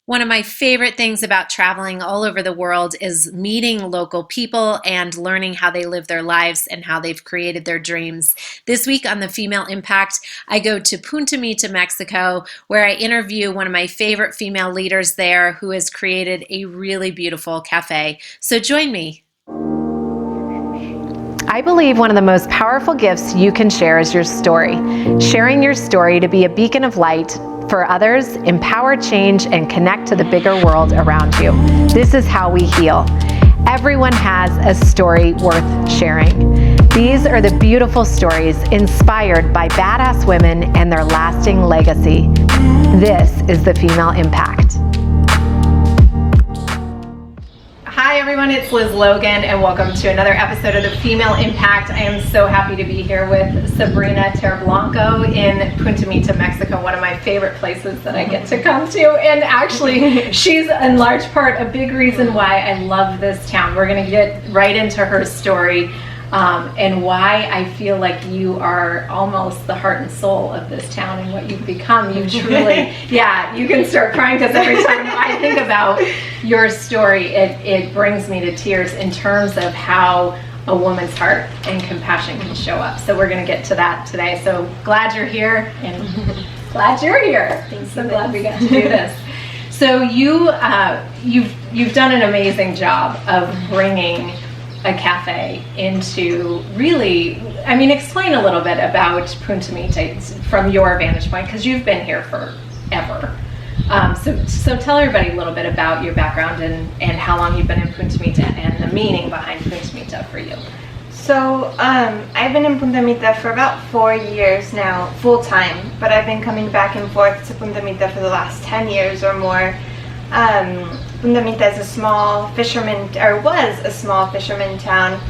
One of my favorite things about traveling all over the world is meeting local people and learning how they live their lives and how they've created their dreams. This week on The Female Impact, I go to Punta Mita, Mexico, where I interview one of my favorite female leaders there who has created a really beautiful cafe. So join me. I believe one of the most powerful gifts you can share is your story. Sharing your story to be a beacon of light for others, empower change, and connect to the bigger world around you. This is how we heal. Everyone has a story worth sharing. These are the beautiful stories inspired by badass women and their lasting legacy. This is The Female Impact. Hi everyone, it's Liz Logan and welcome to another episode of The Female Impact. I am so happy to be here with Sabrina in Punta Mita, Mexico, one of my favorite places that I get to come to. And actually, she's in large part a big reason why I love this town. We're gonna get right into her story and why I feel like you are almost the heart and soul of this town and what you've become. You truly, yeah, you can start crying because every time I think about your story, it brings me to tears in terms of how a woman's heart and compassion can show up. So we're going to get to that today. So glad you're here and glad you're here. So glad we got to do this. So you've done an amazing job of bringing a cafe into really, I mean, explain a little bit about Punta Mita from your vantage point, because you've been here forever. So tell everybody a little bit about your background and how long you've been in Punta Mita and the meaning behind Punta Mita for you. So I've been in Punta Mita for about 4 years now, full time, but I've been coming back and forth to Punta Mita for the last 10 years or more. Punta Mita is a small fisherman, or was a small fisherman town,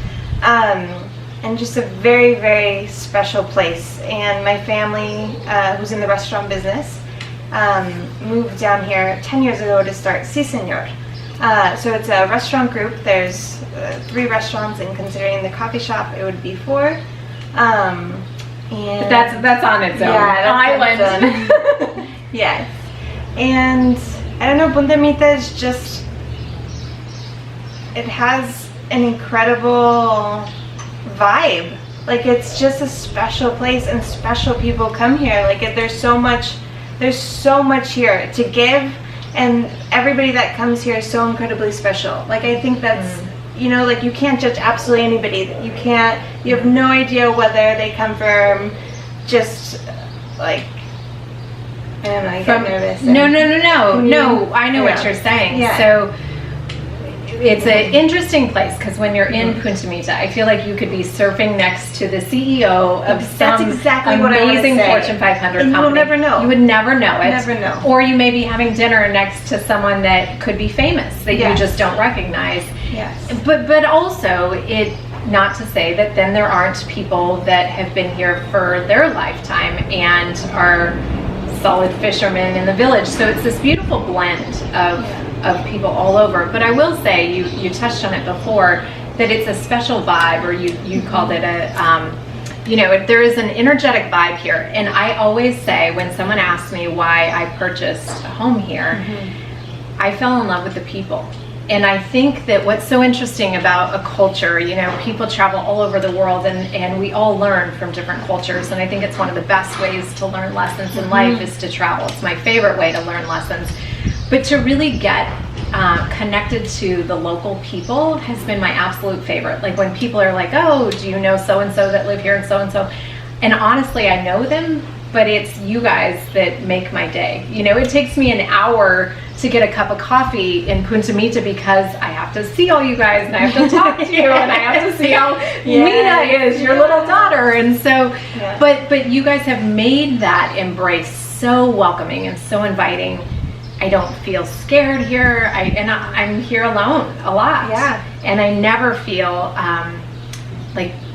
and just a very, very special place. And my family, who's in the restaurant business, moved down here 10 years ago to start Si Senor. So it's a restaurant group. There's 3 restaurants, and considering the coffee shop, it would be 4. And but that's on its own island. Yes. And I don't know, Punta Mita is just, it has an incredible vibe. Like, it's just a special place and special people come here. Like, there's so much here to give, and everybody that comes here is so incredibly special. Like, I think that's, you know, like, you can't judge absolutely anybody. You have no idea whether they come from just, like, and I get nervous. No, I know what you're saying. Yeah. So it's an interesting place because when you're in Punta Mita, I feel like you could be surfing next to the CEO of some amazing Fortune 500 company. You will never know. You would never know it. Never know. Or you may be having dinner next to someone that could be famous that you just don't recognize. Yes. But also, not to say that then there aren't people that have been here for their lifetime and are solid fishermen in the village. So it's this beautiful blend of people all over. But I will say, you touched on it before, that it's a special vibe, or you called it there is an energetic vibe here. And I always say, when someone asks me why I purchased a home here, I fell in love with the people. And I think that what's so interesting about a culture, people travel all over the world and we all learn from different cultures. And I think it's one of the best ways to learn lessons in life is to travel. It's my favorite way to learn lessons. But to really get connected to the local people has been my absolute favorite. Like, when people are like, oh, do you know so-and-so that live here and so-and-so? And honestly, I know them, but it's you guys that make my day. It takes me an hour to get a cup of coffee in Punta Mita because I have to see all you guys and I have to talk to you and I have to see how Mina is, your little daughter. And so, but you guys have made that embrace so welcoming and so inviting. I don't feel scared here. I'm here alone a lot. Yeah. And I never feel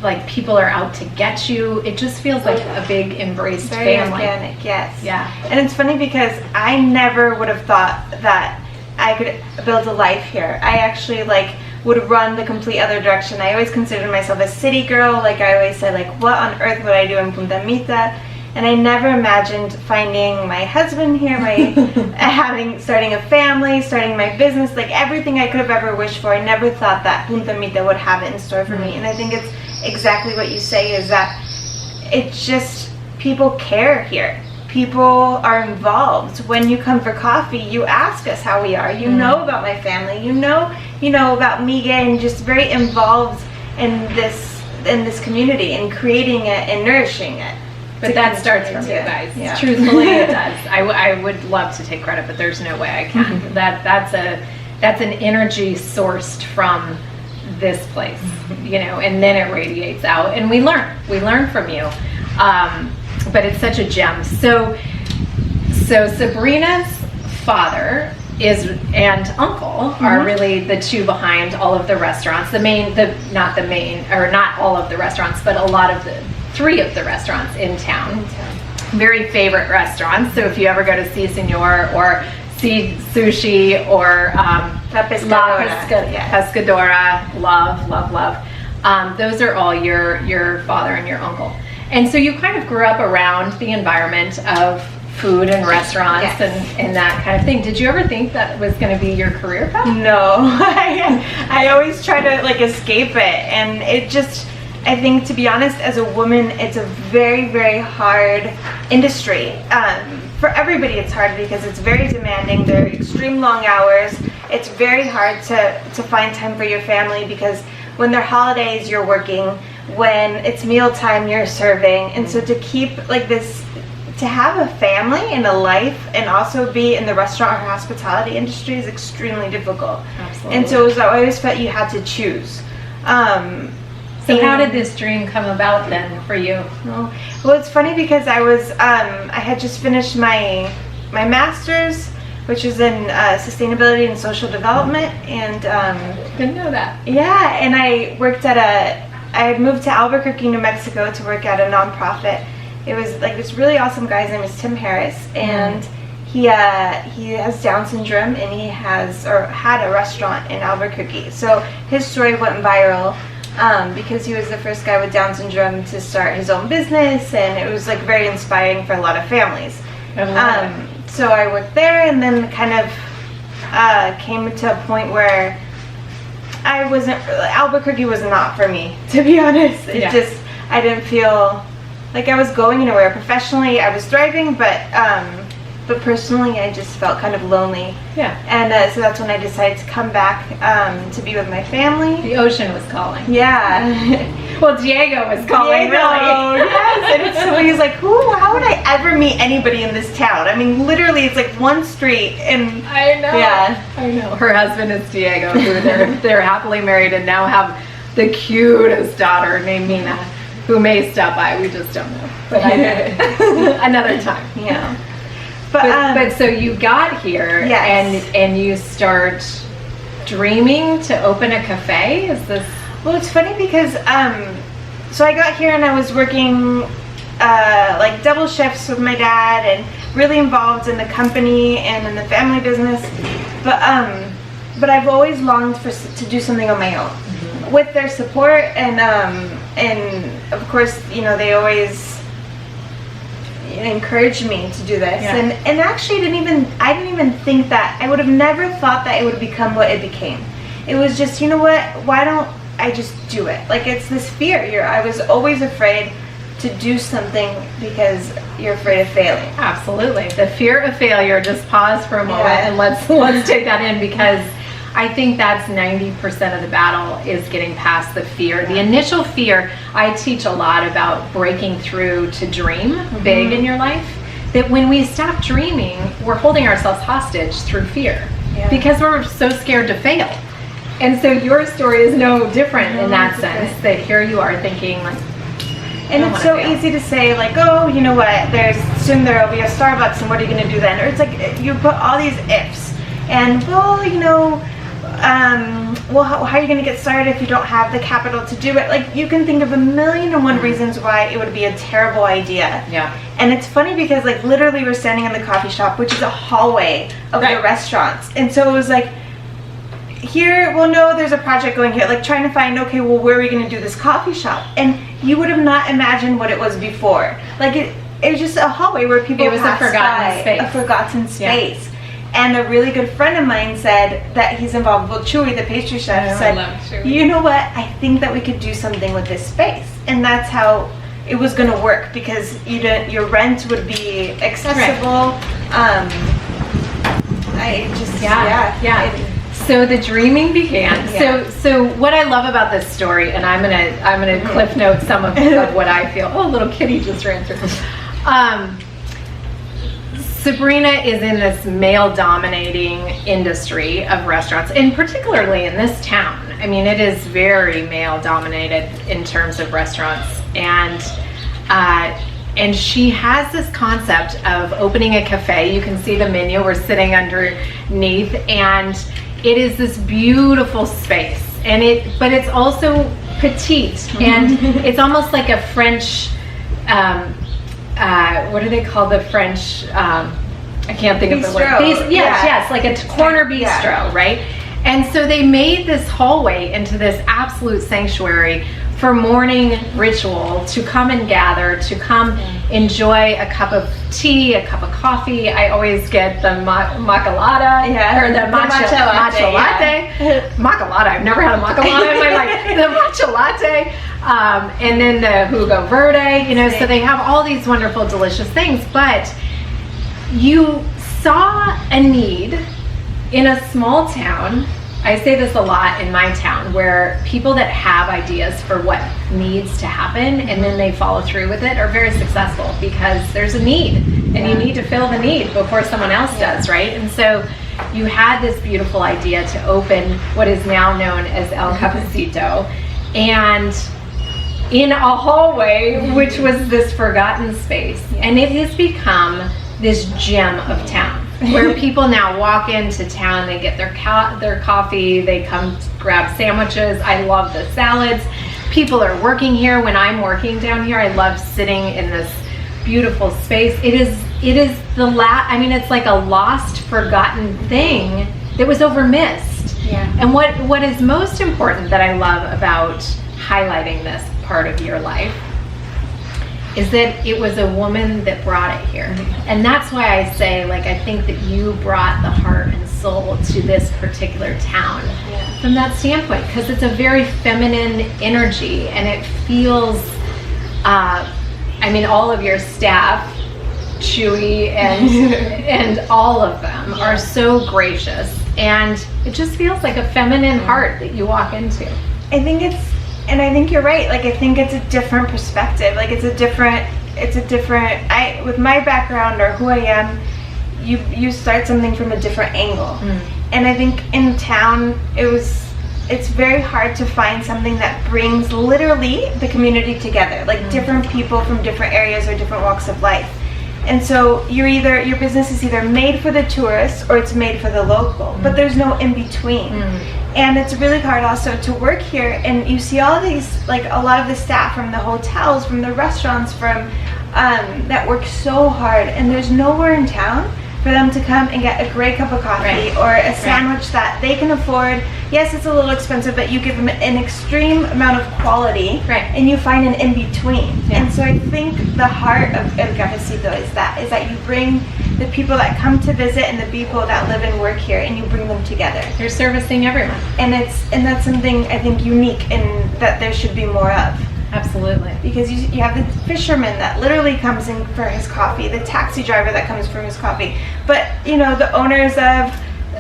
like people are out to get you. It just feels like a big embraced very family. Organic, yes. Yeah. And it's funny because I never would have thought that I could build a life here. I actually would run the complete other direction. I always considered myself a city girl. Like, I always said, like, what on earth would I do in Punta Mita? And I never imagined finding my husband here, starting a family, starting my business, like everything I could have ever wished for. I never thought that Punta Mita would have it in store for me. And I think it's exactly what you say, is that it's just, people care here. People are involved. When you come for coffee, you ask us how we are. You know about my family. You know about me, and just very involved in this community and creating it and nourishing it. But that starts from you guys. Yeah. Truthfully, it does. I would love to take credit, but there's no way I can. That's an energy sourced from this place, and then it radiates out, and we learn from you. But it's such a gem. So Sabrina's father and uncle are really the two behind all of the restaurants. Not all of the restaurants, but three of the restaurants in town. Very favorite restaurants. So if you ever go to Si Senor or Si Sushi or La Pescadora, love. Those are all your father and your uncle. And so you kind of grew up around the environment of food and restaurants and that kind of thing. Did you ever think that was going to be your career path? No. I always try to escape it, and it just, I think, to be honest, as a woman, it's a very, very hard industry. For everybody it's hard because it's very demanding. There are extreme long hours. It's very hard to find time for your family, because when they're holidays, you're working. When it's mealtime, you're serving. And so to keep to have a family and a life and also be in the restaurant or hospitality industry is extremely difficult. Absolutely. And so I always felt you had to choose. So how did this dream come about then for you? Well, it's funny because I had just finished my master's, which is in sustainability and social development, and didn't know that. Yeah, and I worked I had moved to Albuquerque, New Mexico to work at a nonprofit. It was this really awesome guy's name is Tim Harris, and he has Down syndrome, and he had a restaurant in Albuquerque. So his story went viral because he was the first guy with Down syndrome to start his own business, and it was very inspiring for a lot of families. So I worked there, and then kind of came to a point where Albuquerque was not for me, to be honest. I didn't feel like I was going anywhere. Professionally, I was thriving, but personally, I just felt kind of lonely. Yeah. And so that's when I decided to come back to be with my family. The ocean was calling. Yeah. Well, Diego was calling, really. Yes. And so he's like, how would I ever meet anybody in this town? I mean, literally, it's one street. And I know. Yeah. I know. Her husband is Diego, who they're happily married and now have the cutest daughter named Mina, who may stop by. We just don't know. But another time. Yeah. But so you got here, and you start dreaming to open a cafe? Is this? Well, it's funny because so I got here and I was working double shifts with my dad and really involved in the company and in the family business. But I've always longed to do something on my own with their support, and of course, they always encouraged me to do this. And actually I didn't even think that, I would have never thought that it would become what it became. It was just, why don't I just do it? It's this fear. I was always afraid to do something because you're afraid of failing. Absolutely. The fear of failure. Just pause for a moment and let's take that in, because I think that's 90% of the battle is getting past the fear. The initial fear, I teach a lot about breaking through to dream big in your life. That when we stop dreaming, we're holding ourselves hostage through fear because we're so scared to fail. And so your story is no different in that sense, that here you are thinking and it's so easy to say you know what, soon there will be a Starbucks, and what are you going to do then? Or it's you put all these ifs, and how are you going to get started if you don't have the capital to do it? You can think of 1,000,001 reasons why it would be a terrible idea. Yeah. And it's funny because literally we're standing in the coffee shop, which is a hallway of the restaurants. And so it was here, there's a project going here, trying to find, where are we going to do this coffee shop? And you would have not imagined what it was before. it was just a hallway where people It was a passed forgotten by, space. a forgotten space. And a really good friend of mine said that he's involved with Chewy, the pastry chef, I said, love Chewy. you know what, I think that we could do something with this space. And that's how it was going to work, because your rent would be accessible. So the dreaming began. Yeah. So what I love about this story, and I'm gonna cliff note some of what I feel. Oh, little kitty just ran through. Sabrina is in this male-dominating industry of restaurants, and particularly in this town. I mean, it is very male-dominated in terms of restaurants, and she has this concept of opening a cafe. You can see the menu. We're sitting underneath, and it is this beautiful space, but it's also petite, and it's almost like a French. What do they call the French? I can't think of the word. Yes, like a corner bistro, right? And so they made this hallway into this absolute sanctuary for morning ritual, to come and gather, to come enjoy a cup of tea, a cup of coffee. I always get the macalata, or the matcha latte. Macalata, I've never had a macalata in my life. The matcha latte, and then the jugo verde, so they have all these wonderful, delicious things. But you saw a need in a small town. I say this a lot in my town, where people that have ideas for what needs to happen and then they follow through with it are very successful, because there's a need, and you need to fill the need before someone else does, right? And so you had this beautiful idea to open what is now known as El Cafecito, and in a hallway which was this forgotten space, and it has become this gem of town, where people now walk into town, they get their coffee, they come grab sandwiches. I love the salads. People are working here. When I'm working down here, I love sitting in this beautiful space. It is it's like a lost, forgotten thing that was overmissed. Yeah. And what is most important that I love about highlighting this part of your life is that it was a woman that brought it here. And that's why I say, I think that you brought the heart and soul to this particular town from that standpoint, because it's a very feminine energy, and it feels, all of your staff, Chewy and all of them are so gracious, and it just feels like a feminine heart that you walk into. And I think you're right. I think it's a different perspective. With my background or who I am, you start something from a different angle. And I think in town, it's very hard to find something that brings literally the community together, different people from different areas or different walks of life. And so your business is either made for the tourists or it's made for the local, but there's no in between. And it's really hard also to work here, and you see all these, a lot of the staff from the hotels, from the restaurants, from that work so hard, and there's nowhere in town for them to come and get a great cup of coffee or a sandwich that they can afford. Yes, it's a little expensive, but you give them an extreme amount of quality, and you find an in-between. And so I think the heart of El Cafecito is that you bring the people that come to visit and the people that live and work here, and you bring them together. You're servicing everyone. And that's something I think unique, and that there should be more of. Absolutely. Because you have the fisherman that literally comes in for his coffee, the taxi driver that comes for his coffee, but the owners of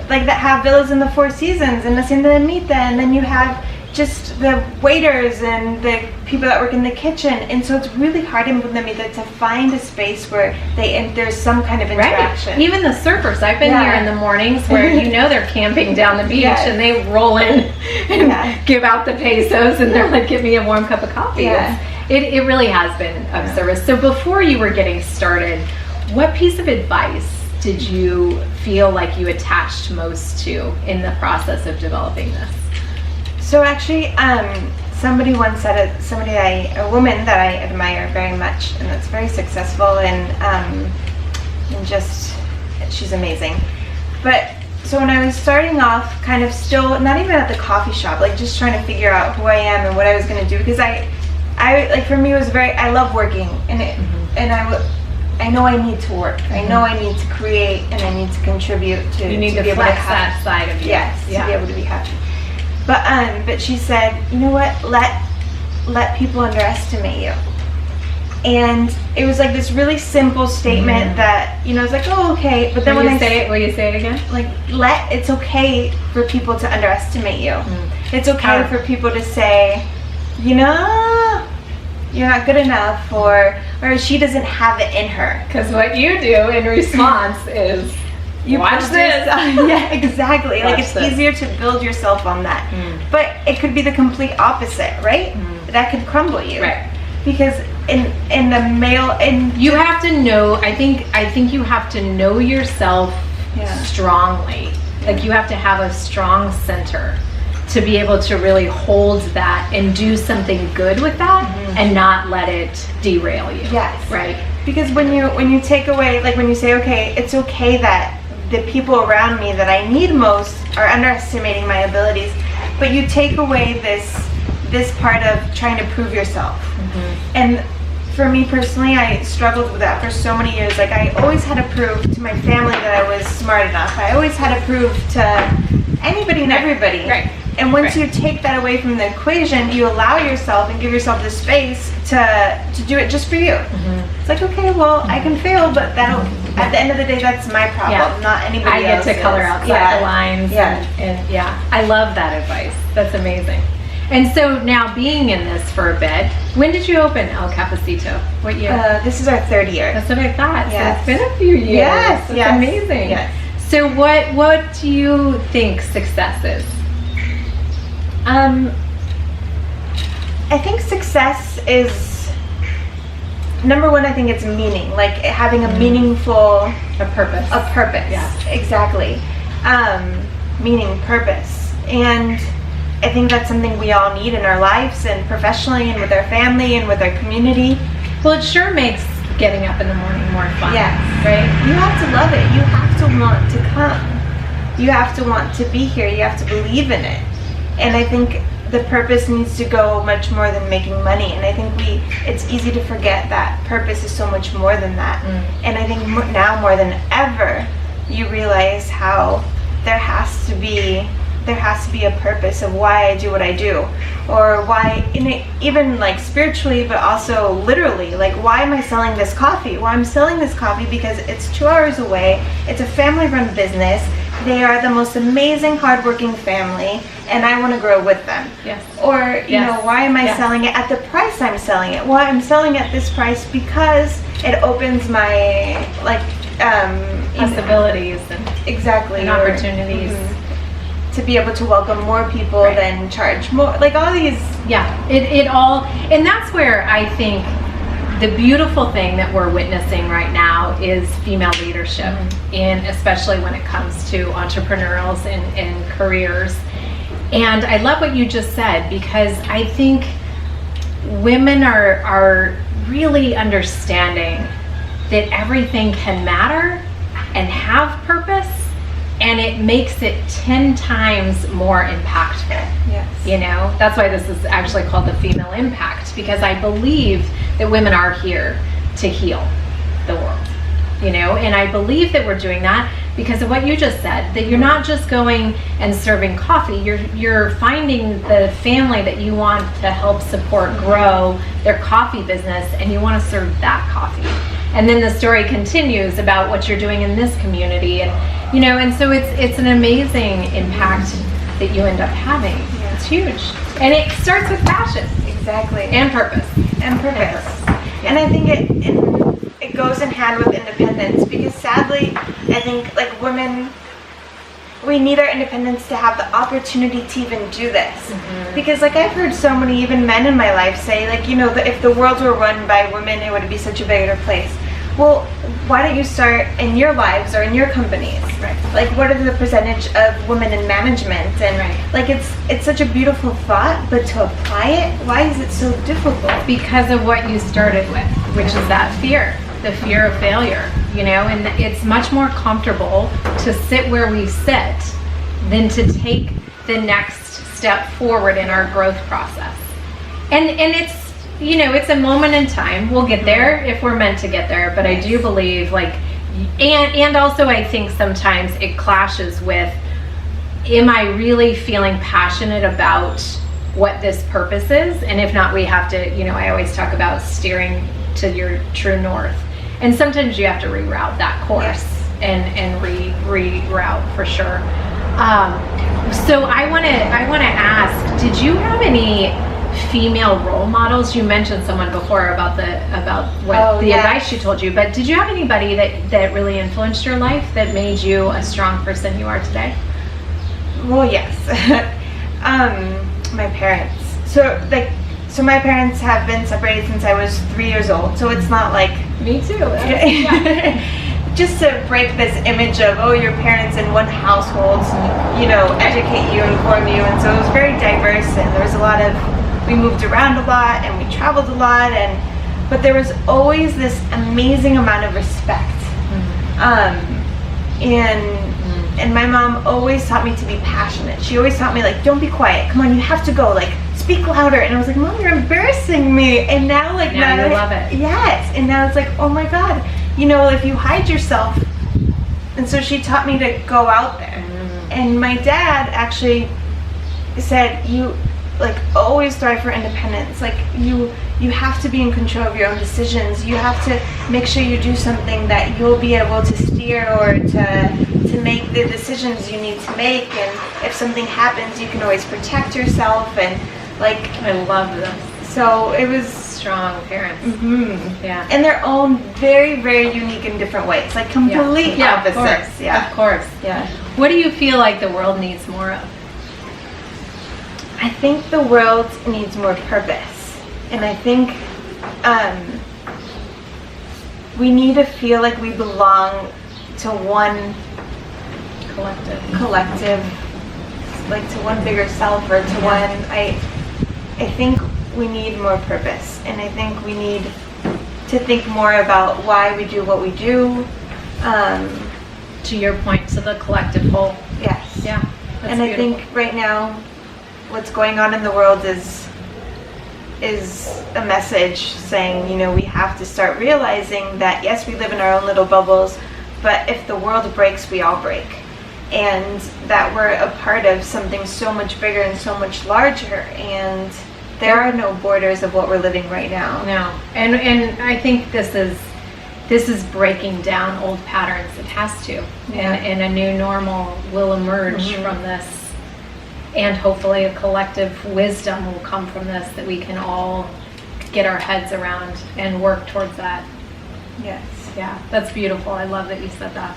that have villas in the Four Seasons and Punta Mita, and then you have just the waiters and the people that work in the kitchen. And so it's really hard in Punta Mita to find a space where there's some kind of interaction. Right. Even the surfers. I've been here in the mornings where they're camping down the beach and they roll in and give out the pesos, and they're like, give me a warm cup of coffee. It really has been of service. So before you were getting started, what piece of advice did you feel like you attached most to in the process of developing this? So actually, somebody once said it, a woman that I admire very much, and that's very successful, and she's amazing. But so when I was starting off, kind of still, not even at the coffee shop, just trying to figure out who I am and what I was going to do, because I for me it was I love working, and I know I need to work. I know I need to create and I need to contribute to. You need to to be able flex to have, that side of you. Yes, Yeah. to be able to be happy. But she said, you know what? Let people underestimate you. And it was like this really simple statement that, you know, it's like, oh, okay. But then Will when you say it again? like, it's okay for people to underestimate you. It's okay Power. for people to say, you know, you're not good enough, or she doesn't have it in her. Because what you do in response is, You watch build this. yourself- yeah, exactly. Like, Watch it's this. easier to build yourself on that. But it could be the complete opposite, right? That could crumble you. Right. Because in the male, You have to know, I think you have to know yourself strongly. Like, you have to have a strong center to be able to really hold that and do something good with that and not let it derail you. Yes. Right. Because when you take away, like when you say, okay, it's okay that the people around me that I need most are underestimating my abilities, but you take away this part of trying to prove yourself. And for me personally, I struggled with that for so many years. Like, I always had to prove to my family that I was smart enough. I always had to prove to anybody and everybody. Right. And once you take that away from the equation, you allow yourself and give yourself the space to do it just for you. It's like, okay, well, I can fail, but that'll, at the end of the day, that's my problem, not anybody I get else's. to color outside the lines. Yeah. And yeah, I love that advice. That's amazing. And so now, being in this for a bit, when did you open El Cafecito? What year? This is our 3rd year. That's what I thought. Yes. So it's been a few years. Yes, That's yes, amazing. yes. So what do you think success is? I think success is, number one, I think it's meaning, like having a meaningful, A purpose. a purpose. Yeah. Exactly. Meaning, purpose. And I think that's something we all need in our lives and professionally and with our family and with our community. Well, it sure makes getting up in the morning more fun. Yes. Right? You have to love it. You have to want to come. You have to want to be here. You have to believe in it. And I think the purpose needs to go much more than making money. And I think it's easy to forget that purpose is so much more than that. And I think now more than ever, you realize how there has to be a purpose of why I do what I do, or why, even like spiritually, but also literally, like, why am I selling this coffee? Well, I'm selling this coffee because it's 2 hours away. It's a family-run business. They are the most amazing, hardworking family, and I want to grow with them. Yes. Or, you know, why am I Yes. selling it at the price I'm selling it? Well, I'm selling at this price because it opens my, like, Possibilities exactly, and or- opportunities. to be able to welcome more people, Right. then charge more, like all these. Yeah, it all, and that's where I think the beautiful thing that we're witnessing right now is female leadership, and especially when it comes to entrepreneurials and careers. And I love what you just said, because I think women are really understanding that everything can matter and have purpose, and it makes it 10 times more impactful. Yes. You know, that's why this is actually called the Female Impact, because I believe that women are here to heal the world, you know, and I believe that we're doing that because of what you just said, that you're not just going and serving coffee, you're finding the family that you want to help support grow their coffee business, and you want to serve that coffee. And then the story continues about what you're doing in this community, and you know, and so it's an amazing impact that you end up having. Yeah. It's huge, and it starts with passion Exactly. and purpose. And purpose. And I think it goes in hand with independence, because sadly, I think, like, women, we need our independence to have the opportunity to even do this. Because, like, I've heard so many, even men in my life say, like, you know, that if the world were run by women, it would be such a bigger place. Well, why don't you start in your lives or in your companies? Right. Like, what are the percentage of women in management? And Right. like, it's such a beautiful thought, but to apply it, why is it so difficult? Because of what you started with, which is that fear, the fear of failure, you know, and it's much more comfortable to sit where we sit than to take the next step forward in our growth process. And it's a moment in time. We'll get there if we're meant to get there. But I do believe, like, and also I think sometimes it clashes with, am I really feeling passionate about what this purpose is? And if not, we have to, I always talk about steering to your true north. And sometimes you have to reroute that course and reroute for sure. So I want to ask, did you have any female role models? You mentioned someone before about what the advice she told you, but did you have anybody that really influenced your life, that made you a strong person you are today? Well, yes. My parents. So my parents have been separated since I was 3 years old. So it's not like me too. Just to break this image of, your parents in one household, educate you, inform you, and so it was very diverse, and there was we moved around a lot, and we traveled a lot, but there was always this amazing amount of respect. And my mom always taught me to be passionate. She always taught me, like, don't be quiet. Come on, you have to go. Like, speak louder. And I was like, Mom, you're embarrassing me. And now, like, now you love it. Yes. And now it's like, oh my God, if you hide yourself. And so she taught me to go out there. And my dad actually said, always strive for independence. Like, you have to be in control of your own decisions. You have to make sure you do something that you'll be able to steer or to make the decisions you need to make. And if something happens, you can always protect yourself. And I love this. So it was strong parents. Yeah. In their own very, very unique and different ways. Like complete opposites. Of course. Yeah. What do you feel like the world needs more of? I think the world needs more purpose, and I think we need to feel like we belong to one collective, like to one bigger self, or to one. I think we need more purpose, and I think we need to think more about why we do what we do. To your point, to the collective whole. Yes. Yeah. And I think right now, what's going on in the world is a message saying, we have to start realizing that, yes, we live in our own little bubbles, but if the world breaks, we all break. And that we're a part of something so much bigger and so much larger, and there are no borders of what we're living right now. No. And I think this is breaking down old patterns. It has to. And a new normal will emerge from this. And hopefully a collective wisdom will come from this, that we can all get our heads around and work towards that. Yes. Yeah, that's beautiful. I love that you said that.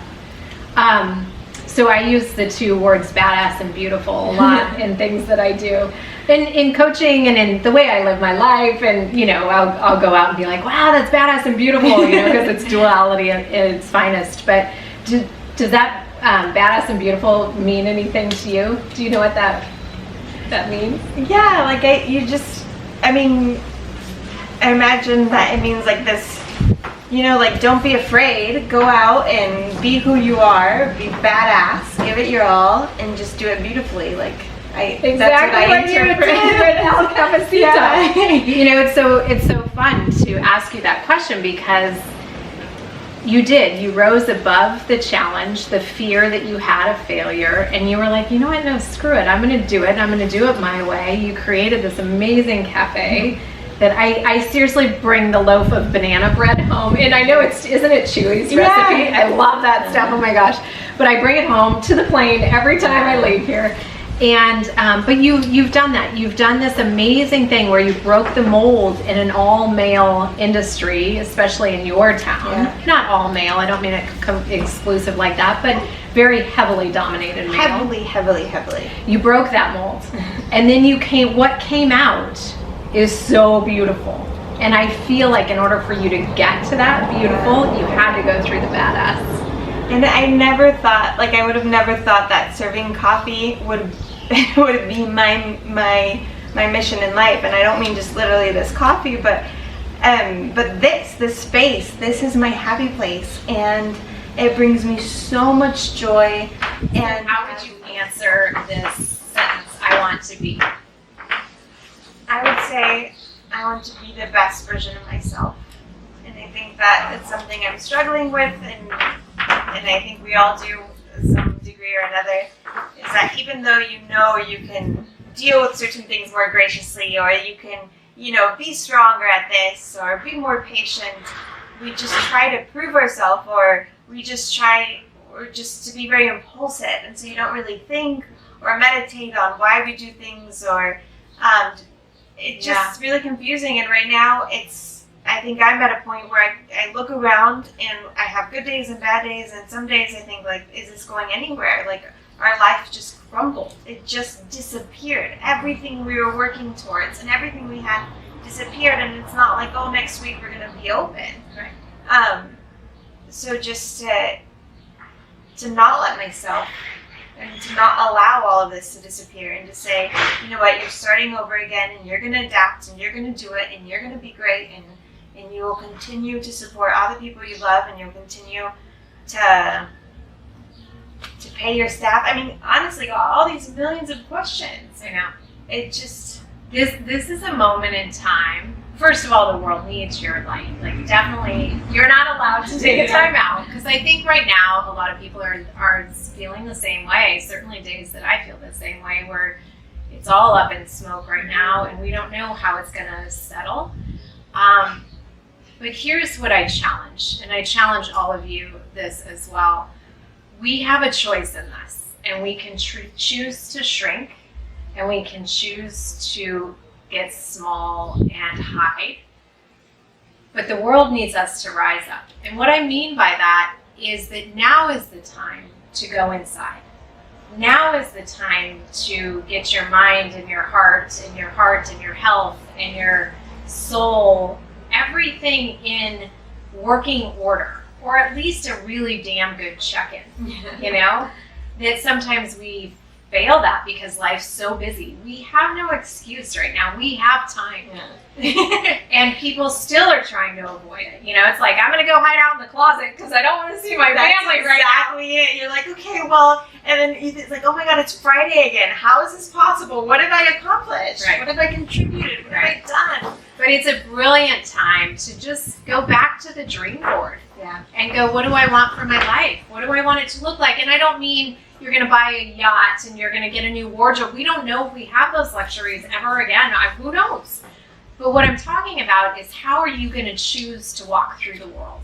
So I use the two words badass and beautiful a lot in things that I do. In coaching and in the way I live my life, and I'll go out and be like, wow, that's badass and beautiful, because it's duality at its finest. But does that badass and beautiful mean anything to you? Do you know what that means? Yeah, I imagine that it means like this, don't be afraid, go out and be who you are, be badass, give it your all, and just do it beautifully. Exactly that's what you did with El Cafecito. Yeah. It's so fun to ask you that question, because you rose above the challenge, the fear that you had of failure, and you were like, what, no, screw it, I'm going to do it, I'm going to do it my way. You created this amazing cafe that I seriously bring the loaf of banana bread home, and I know isn't it Chewy's recipe? I love that stuff, oh my gosh. But I bring it home to the plane every time I leave here. And but you've done that. You've done this amazing thing where you broke the mold in an all-male industry, especially in your town. Yeah. Not all male. I don't mean it exclusive like that, but very heavily dominated male. Heavily. You broke that mold, and then what came out is so beautiful. And I feel like in order for you to get to that beautiful, you had to go through the badass. And I never thought, I would have never thought that serving coffee would be my mission in life. And I don't mean just literally this coffee, but this space, this is my happy place, and it brings me so much joy. And how would you answer this sentence, I want to be? I would say, I want to be the best version of myself. And I think that it's something I'm struggling with, and I think we all do to some degree or another, is that even though you know you can deal with certain things more graciously, or you can, be stronger at this, or be more patient, we just try to prove ourselves, or we just try, or just to be very impulsive, and so you don't really think or meditate on why we do things, or it's just really confusing. And right now I think I'm at a point where I look around and I have good days and bad days, and some days I think, like, is this going anywhere? Like, our life just crumbled. It just disappeared. Everything we were working towards and everything we had disappeared, and it's not like, oh, next week we're going to be open. Right. So just to not let myself, and to not allow all of this to disappear, and to say, you know what, you're starting over again, and you're going to adapt, and you're going to do it, and you're going to be great, and you will continue to support all the people you love, and you'll continue to pay your staff. I mean, honestly, all these millions of questions. I know. It just... This is a moment in time. First of all, the world needs your light. Like, definitely, you're not allowed to take a time out. Because I think right now, a lot of people are feeling the same way. Certainly days that I feel the same way, where it's all up in smoke right now, and we don't know how it's going to settle. But here's what I challenge, and I challenge all of you this as well. We have a choice in this, and we can choose to shrink, and we can choose to get small and hide. But the world needs us to rise up. And what I mean by that is that now is the time to go inside. Now is the time to get your mind and your heart and your health and your soul, everything in working order, or at least a really damn good check-in. That sometimes we fail that because life's so busy. We have no excuse right now. We have time. And people still are trying to avoid it. It's like, I'm going to go hide out in the closet because I don't want to see my family right now. Exactly it. You're like, okay, well, and then it's like, oh my God, it's Friday again. How is this possible? What have I accomplished? Right. What have I contributed? What have I done? But it's a brilliant time to just go back to the dream board. Yeah. And go, what do I want for my life? What do I want it to look like? And I don't mean you're going to buy a yacht and you're going to get a new wardrobe. We don't know if we have those luxuries ever again. Who knows? But what I'm talking about is, how are you going to choose to walk through the world?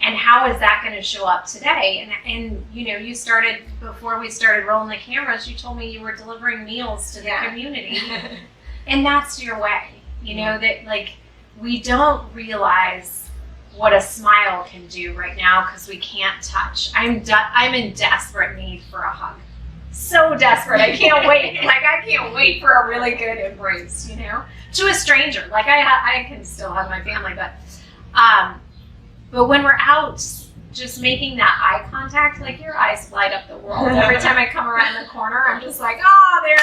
And how is that going to show up today? And you started, before we started rolling the cameras, you told me you were delivering meals to the community. And that's your way. That, like, we don't realize what a smile can do right now because we can't touch. I'm in desperate need for a hug. So desperate. I can't wait. I can't wait for a really good embrace, to a stranger. Like, I can still have my family, but when we're out, just making that eye contact, like, your eyes light up the world. Every time I come around the corner, I'm just like, oh, there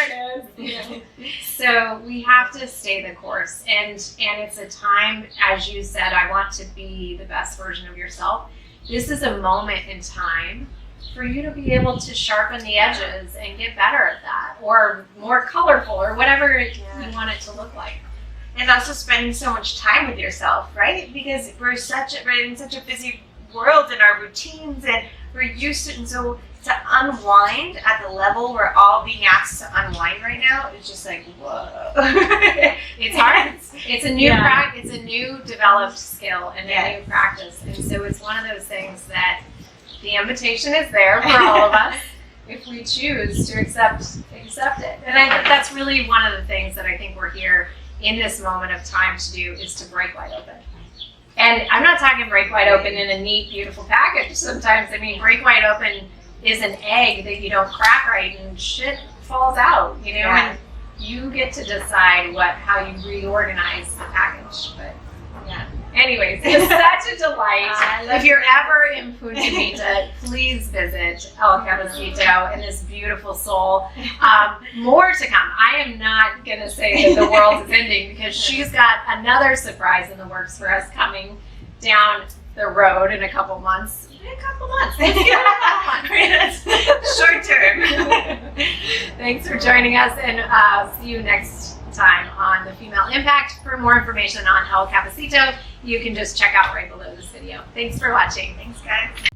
it is. So we have to stay the course. And it's a time, as you said, I want to be the best version of yourself. This is a moment in time for you to be able to sharpen the edges and get better at that, or more colorful, or whatever you want it to look like. And also spending so much time with yourself, right? Because we're in such a busy world in our routines, and we're used to, and so to unwind at the level we're all being asked to unwind right now, it's just like, whoa. It's hard. It's a new it's a new developed skill and a new practice, and so it's one of those things that the invitation is there for all of us if we choose to accept it. And I think that's really one of the things that I think we're here in this moment of time to do, is to break wide open. And I'm not talking break wide open in a neat, beautiful package. Sometimes, break wide open is an egg that you don't crack right and shit falls out, and you get to decide how you reorganize the package. But anyways, it's such a delight. If you're ever in Punta Mita, please visit El Cafecito and this beautiful soul. More to come. I am not going to say that the world is ending, because she's got another surprise in the works for us coming down the road in a couple months. Short term. Thanks for joining us, and see you next time on the female impact. For more information on El Cafecito, you can just check out right below this video. Thanks for watching. Thanks, guys.